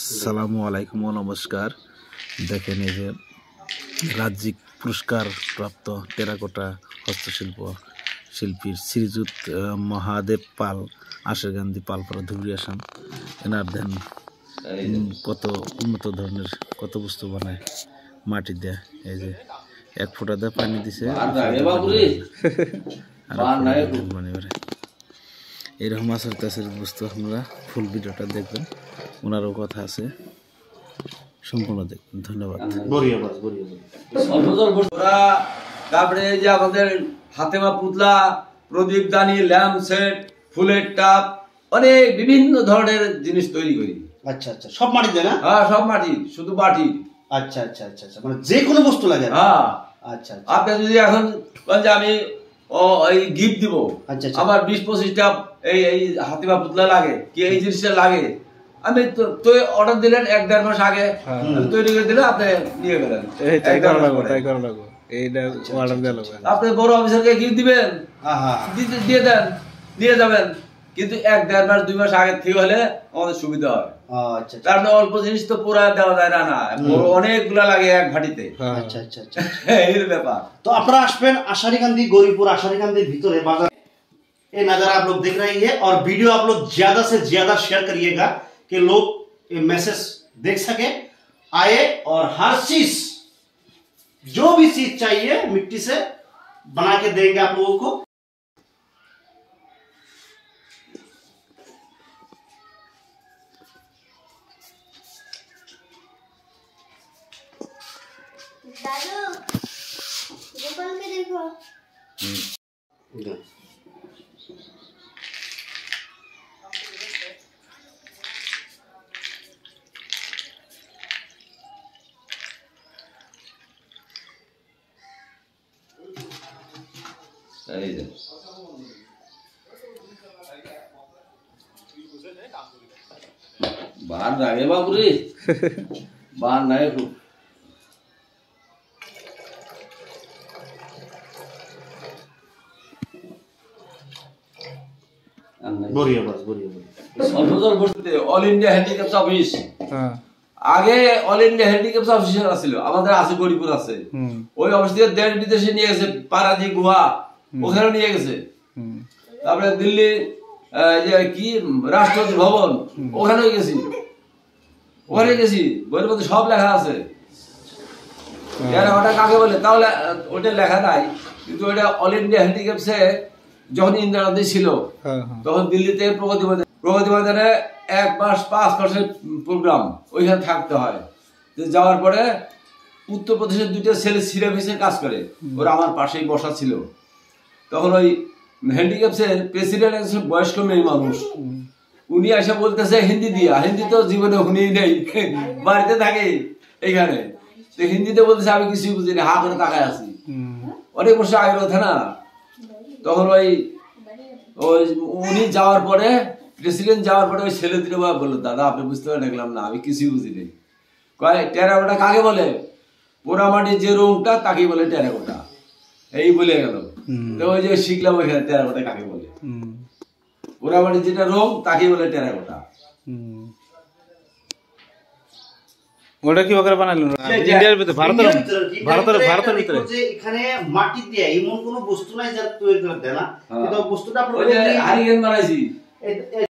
আসসালামু আলাইকুম ও নমস্কার। দেখেন এই যে রাজ্যিক পুরস্কার প্রাপ্ত টেরাকোটা হস্তশিল্প শিল্পী শ্রীযুত মহাদেব পাল, আশেরকান্দি পালপাড়া ধুবড়ি আসাম। এনার দেন কত উন্নত ধরনের কত বস্তু বানায় মাটি দেয়। এই যে এক ফোঁটা দিয়ে পানি দিছে এরকম আসার কাছের বস্তু আপনারা ফুল ভিডিওটা দেখবেন, ওনারও কথা আছে, সম্পূর্ণ দেখবেন। ধন্যবাদ। তারপরে যে আমাদের হাতেমা পুতলা, প্রদীপ দানি, ল্যাম্প সেট, ফুলের টাপ, অনেক বিভিন্ন ধরনের জিনিস তৈরি করি। আচ্ছা আচ্ছা, সব মাটি দেয় না? হ্যাঁ, সব মাটি, শুধু মাটি। আচ্ছা আচ্ছা আচ্ছা আচ্ছা, মানে যে কোনো বস্তু লাগে? হ্যাঁ। আচ্ছা, আপনি যদি এখন যে আমি এই গিফট দিব, আমার 20-25টা এই হাতিমা পুতলা লাগে কি এই জিনিসটা লাগে, আমি তো অর্ডার দিলেন 1-1.5 মাস আগে তৈরি করে দিলে আপনি নিয়ে গেলেন। আপনি বড় অফিসারকে গিফট দিবেন, দিয়ে দেন, নিয়ে যাবেন, কিন্তু 1-1.5 মাস 2 মাস আগে থেকে হলে আমাদের সুবিধা হয়। কারণ অল্প জিনিস তো পুরা দেওয়া যায় না, অনেকগুলা লাগে এক ভাটিতে। আচ্ছা আচ্ছা আচ্ছা, এই ব্যাপার। तो আপনারা আসবেন आशारीकांदी गौरीपुर आशारीकांदी ভিতরে বাজার। ये नजारा आप लोग देख रहे हैं और वीडियो आप लोग ज्यादा से ज्यादा शेयर करिएगा कि लोग ये मैसेज देख सके, आए और हर चीज जो भी चीज चाहिए मिट्टी से बना के देंगे आप लोगों को। दादू गोपाल के देखो। बाहर जागे बाबूरी बाहर ना है অল ইন্ডিয়া হ্যান্ডিক্যাপস অফিস। আগে অল ইন্ডিয়া হ্যান্ডিক্যাপস অফিস ছিল আমাদের, আছে গরিপুর আছে। ওই অফিস থেকে দেশ বিদেশে নিয়ে গেছে, পারাজি গুহা ওখানে নিয়ে গেছে। তারপরে দিল্লি যে কি রাষ্ট্রপতি ভবন ওখানেও গেছি, ওখানে গেছি, বইয়ের মধ্যে সব লেখা আছে। ওটা কাকে বলে তাহলে ওটা লেখা নাই, কিন্তু ওইটা অল ইন্ডিয়া হ্যান্ডিক্যাপসে যখন ইন্দিরা গান্ধী ছিল তখন দিল্লিতে প্রগতি ময়দানে 1 মাস 5 মাসের প্রোগ্রাম, ওইখানে থাকতে হয়। যাওয়ার পরে উত্তরপ্রদেশের 2টা ছেলে সিরাফিসে কাজ করে, ওরা আমার পাশেই বসা ছিল। তখন ওই হ্যান্ডিক্যাপসের প্রেসিডেন্ট একজন বয়স্ক মেয়ে মানুষ, উনি এসে বলতেছে হিন্দি দিয়া, হিন্দি তো জীবনে শুনেই নেই, বাড়িতে থাকে এইখানে, তো হিন্দিতে বলতেছে আমি কিছুই বুঝি না, হা করে তাকায় আছি। অনেক বছর আগের কথা না। তখন ওই উনি যাওয়ার পরে, প্রেসিডেন্ট যাওয়ার পরে ওই ছেলে দুটো বললো, দাদা আপনি বুঝতে পারেন দেখলাম না, আমি কিছুই বুঝি নেই। কয় টেরাকোটা কাকে বলে? পোড়ামাটির যে রংটা তাকেই বলে টেরাকোটা, এই বলে গেল। তো ওই যে শিখলাম ওইখানে টেরাকোটা কাকে বলে, পোড়ামাটির যেটা রং তাকেই বলে টেরাকোটা। ওটা কি ওখানে বানাইলো ইন্ডিয়ার ভিতরে, ভারতের ভিতরে এখানে মাটি দিয়ে এমন কোনো বস্তু নাই যা তৈরি করে দেয় না, কিন্তু বস্তুটা আপনারা হারিকেন বানাইছি।